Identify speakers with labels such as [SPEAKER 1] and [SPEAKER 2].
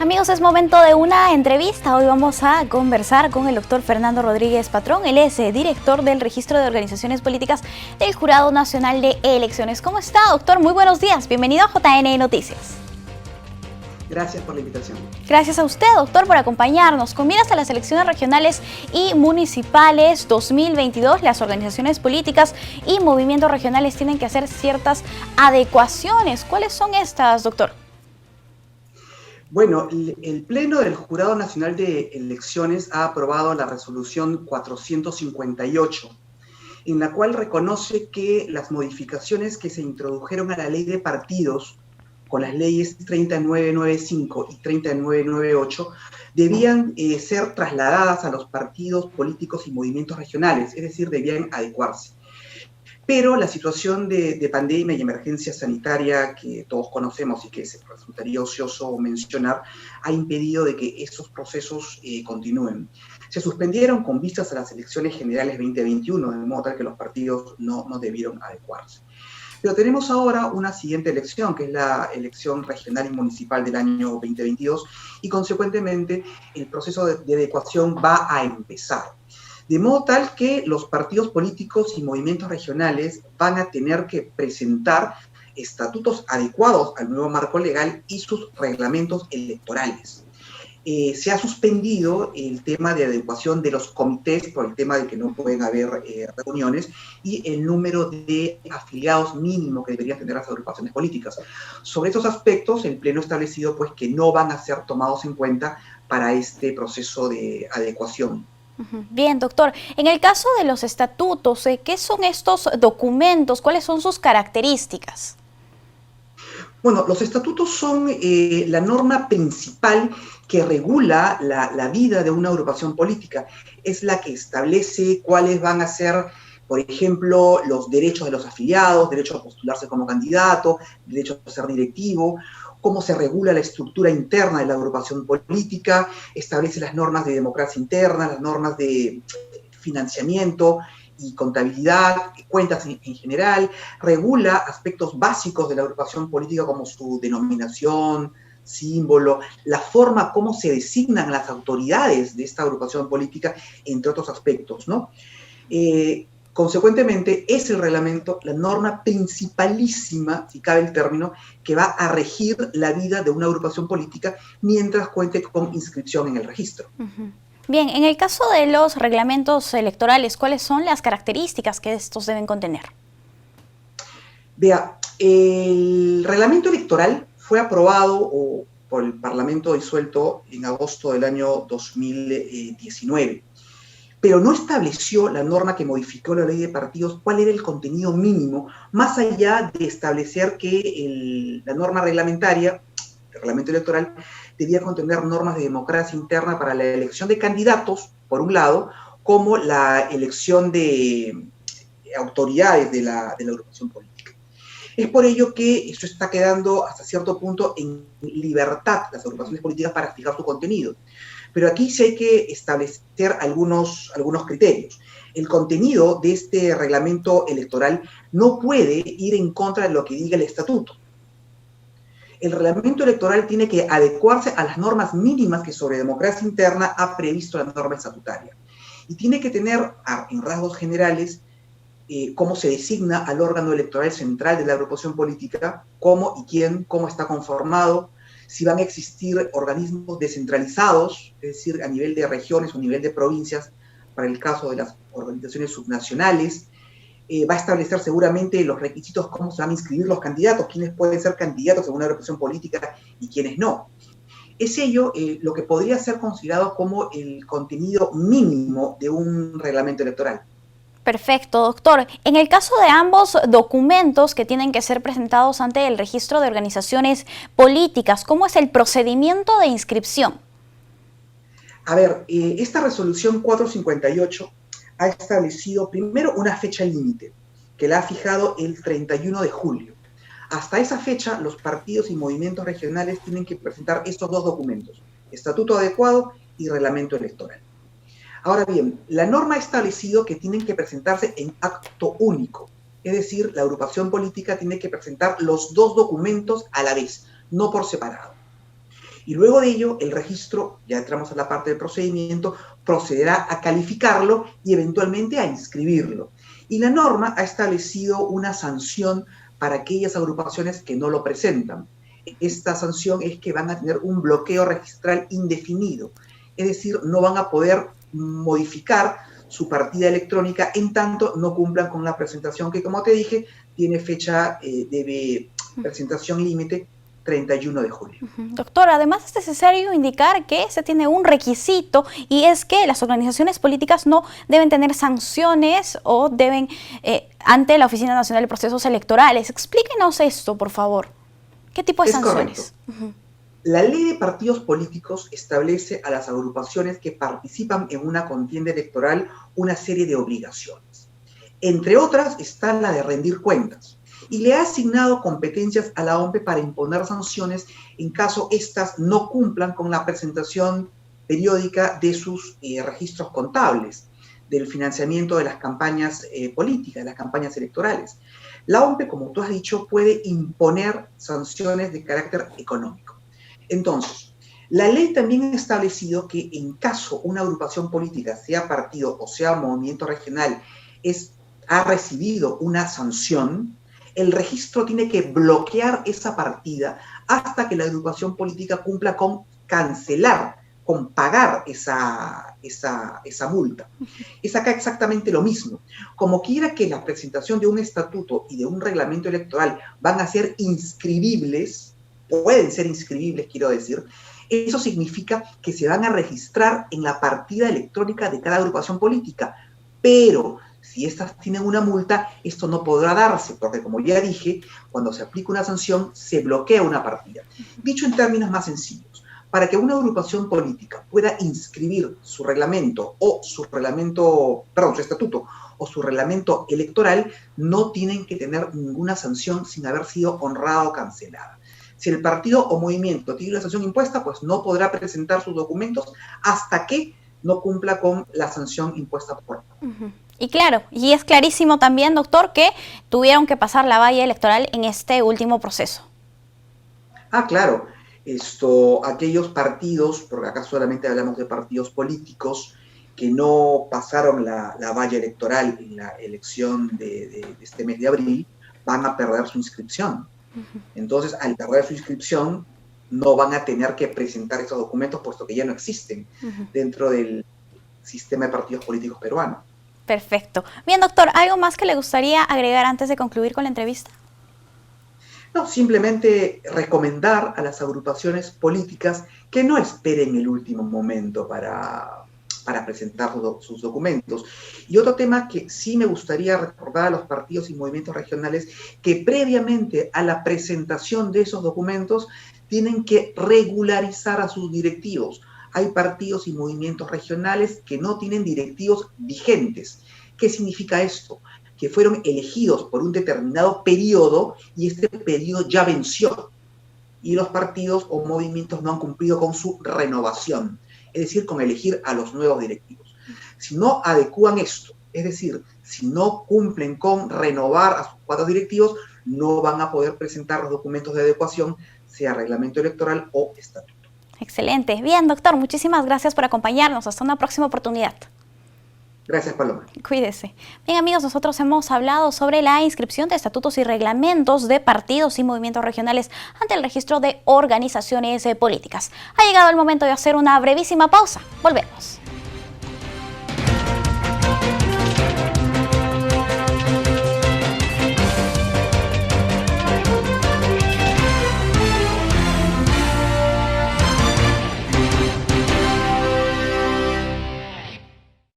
[SPEAKER 1] Amigos, es momento de una entrevista. Hoy vamos a conversar con el doctor Fernando Rodríguez Patrón. Él es director del Registro de Organizaciones Políticas del Jurado Nacional de Elecciones. ¿Cómo está, doctor? Muy buenos días. Bienvenido a JN Noticias.
[SPEAKER 2] Gracias por la invitación.
[SPEAKER 1] Gracias a usted, doctor, por acompañarnos. Con miras a las elecciones regionales y municipales 2022, las organizaciones políticas y movimientos regionales tienen que hacer ciertas adecuaciones. ¿Cuáles son estas, doctor?
[SPEAKER 2] Bueno, el Pleno del Jurado Nacional de Elecciones ha aprobado la resolución 458, en la cual reconoce que las modificaciones que se introdujeron a la ley de partidos con las leyes 3995 y 3998 debían ser trasladadas a los partidos políticos y movimientos regionales, es decir, debían adecuarse. Pero la situación de pandemia y emergencia sanitaria que todos conocemos y que se resultaría ocioso mencionar, ha impedido de que esos procesos continúen. Se suspendieron con vistas a las elecciones generales 2021, de modo tal que los partidos no debieron adecuarse. Pero tenemos ahora una siguiente elección, que es la elección regional y municipal del año 2022, y consecuentemente el proceso de adecuación va a empezar. De modo tal que los partidos políticos y movimientos regionales van a tener que presentar estatutos adecuados al nuevo marco legal y sus reglamentos electorales. Se ha suspendido el tema de adecuación de los comités por el tema de que no pueden haber reuniones y el número de afiliados mínimo que deberían tener las agrupaciones políticas. Sobre esos aspectos, el Pleno ha establecido pues, que no van a ser tomados en cuenta para este proceso de adecuación.
[SPEAKER 1] Bien, doctor. En el caso de los estatutos, ¿qué son estos documentos? ¿Cuáles son sus características?
[SPEAKER 2] Bueno, los estatutos son la norma principal que regula la vida de una agrupación política. Es la que establece cuáles van a ser, por ejemplo, los derechos de los afiliados, derecho a postularse como candidato, derecho a ser directivo, cómo se regula la estructura interna de la agrupación política, establece las normas de democracia interna, las normas de financiamiento y contabilidad, cuentas en general, regula aspectos básicos de la agrupación política como su denominación, símbolo, la forma como se designan las autoridades de esta agrupación política, entre otros aspectos, ¿no? Consecuentemente, es el reglamento la norma principalísima, si cabe el término, que va a regir la vida de una agrupación política mientras cuente con inscripción en el registro.
[SPEAKER 1] Bien, en el caso de los reglamentos electorales, ¿cuáles son las características que estos deben contener?
[SPEAKER 2] Vea, el reglamento electoral fue aprobado por el Parlamento disuelto en agosto del año 2019. Pero no estableció la norma que modificó la ley de partidos cuál era el contenido mínimo, más allá de establecer que la norma reglamentaria, el reglamento electoral, debía contener normas de democracia interna para la elección de candidatos, por un lado, como la elección de autoridades de la agrupación política. Es por ello que eso está quedando hasta cierto punto en libertad las agrupaciones políticas para fijar su contenido. Pero aquí sí hay que establecer algunos criterios. El contenido de este reglamento electoral no puede ir en contra de lo que diga el estatuto. El reglamento electoral tiene que adecuarse a las normas mínimas que sobre democracia interna ha previsto la norma estatutaria. Y tiene que tener, en rasgos generales, cómo se designa al órgano electoral central de la agrupación política, cómo y quién, cómo está conformado, si van a existir organismos descentralizados, es decir, a nivel de regiones o a nivel de provincias, para el caso de las organizaciones subnacionales. Va a establecer seguramente los requisitos, cómo se van a inscribir los candidatos, quiénes pueden ser candidatos en una agrupación política y quiénes no. Es ello lo que podría ser considerado como el contenido mínimo de un reglamento electoral.
[SPEAKER 1] Perfecto, doctor. En el caso de ambos documentos que tienen que ser presentados ante el registro de organizaciones políticas, ¿cómo es el procedimiento de inscripción?
[SPEAKER 2] A ver, esta resolución 458 ha establecido primero una fecha límite, que la ha fijado el 31 de julio. Hasta esa fecha, los partidos y movimientos regionales tienen que presentar estos dos documentos, estatuto adecuado y reglamento electoral. Ahora bien, la norma ha establecido que tienen que presentarse en acto único, es decir, la agrupación política tiene que presentar los dos documentos a la vez, no por separado. Y luego de ello, el registro, ya entramos a la parte del procedimiento, procederá a calificarlo y eventualmente a inscribirlo. Y la norma ha establecido una sanción para aquellas agrupaciones que no lo presentan. Esta sanción es que van a tener un bloqueo registral indefinido, es decir, no van a poder modificar su partida electrónica en tanto no cumplan con la presentación que, como te dije, tiene fecha de presentación límite 31 de julio.
[SPEAKER 1] Doctor, además es necesario indicar que se tiene un requisito y es que las organizaciones políticas no deben tener sanciones o deben ante la Oficina Nacional de Procesos Electorales. Explíquenos esto, por favor. ¿Qué tipo de sanciones?
[SPEAKER 2] La ley de partidos políticos establece a las agrupaciones que participan en una contienda electoral una serie de obligaciones. Entre otras está la de rendir cuentas. Y le ha asignado competencias a la OMPE para imponer sanciones en caso éstas no cumplan con la presentación periódica de sus registros contables, del financiamiento de las campañas políticas, de las campañas electorales. La OMPE, como tú has dicho, puede imponer sanciones de carácter económico. Entonces, la ley también ha establecido que en caso una agrupación política, sea partido o sea movimiento regional, ha recibido una sanción, el registro tiene que bloquear esa partida hasta que la agrupación política cumpla con cancelar, con pagar esa multa. Es acá exactamente lo mismo. Como quiera que la presentación de un estatuto y de un reglamento electoral van a ser inscribibles, pueden ser inscribibles, quiero decir, eso significa que se van a registrar en la partida electrónica de cada agrupación política, pero si estas tienen una multa, esto no podrá darse, porque como ya dije, cuando se aplica una sanción, se bloquea una partida. Dicho en términos más sencillos, para que una agrupación política pueda inscribir su reglamento o su estatuto o su reglamento electoral, no tienen que tener ninguna sanción sin haber sido honrada o cancelada. Si el partido o movimiento tiene una sanción impuesta, pues no podrá presentar sus documentos hasta que no cumpla con la sanción impuesta por
[SPEAKER 1] Y claro, y es clarísimo también, doctor, que tuvieron que pasar la valla electoral en este último proceso.
[SPEAKER 2] Claro. Aquellos partidos, porque acá solamente hablamos de partidos políticos, que no pasaron la valla electoral en la elección de este mes de abril, van a perder su inscripción. Entonces, al perder su inscripción, no van a tener que presentar esos documentos, puesto que ya no existen dentro del sistema de partidos políticos peruano.
[SPEAKER 1] Perfecto. Bien, doctor, ¿algo más que le gustaría agregar antes de concluir con la entrevista?
[SPEAKER 2] No, simplemente recomendar a las agrupaciones políticas que no esperen el último momento para presentar sus documentos. Y otro tema que sí me gustaría recordar a los partidos y movimientos regionales, que previamente a la presentación de esos documentos tienen que regularizar a sus directivos. Hay partidos y movimientos regionales que no tienen directivos vigentes. ¿Qué significa esto? Que fueron elegidos por un determinado periodo y este periodo ya venció. Y los partidos o movimientos no han cumplido con su renovación, es decir, con elegir a los nuevos directivos. Si no adecúan esto, es decir, si no cumplen con renovar a sus cuadros directivos, no van a poder presentar los documentos de adecuación, sea reglamento electoral o estatuto.
[SPEAKER 1] Excelente. Bien, doctor, muchísimas gracias por acompañarnos. Hasta una próxima oportunidad.
[SPEAKER 2] Gracias, Paloma.
[SPEAKER 1] Cuídese. Bien, amigos, nosotros hemos hablado sobre la inscripción de estatutos y reglamentos de partidos y movimientos regionales ante el registro de organizaciones políticas. Ha llegado el momento de hacer una brevísima pausa. Volvemos.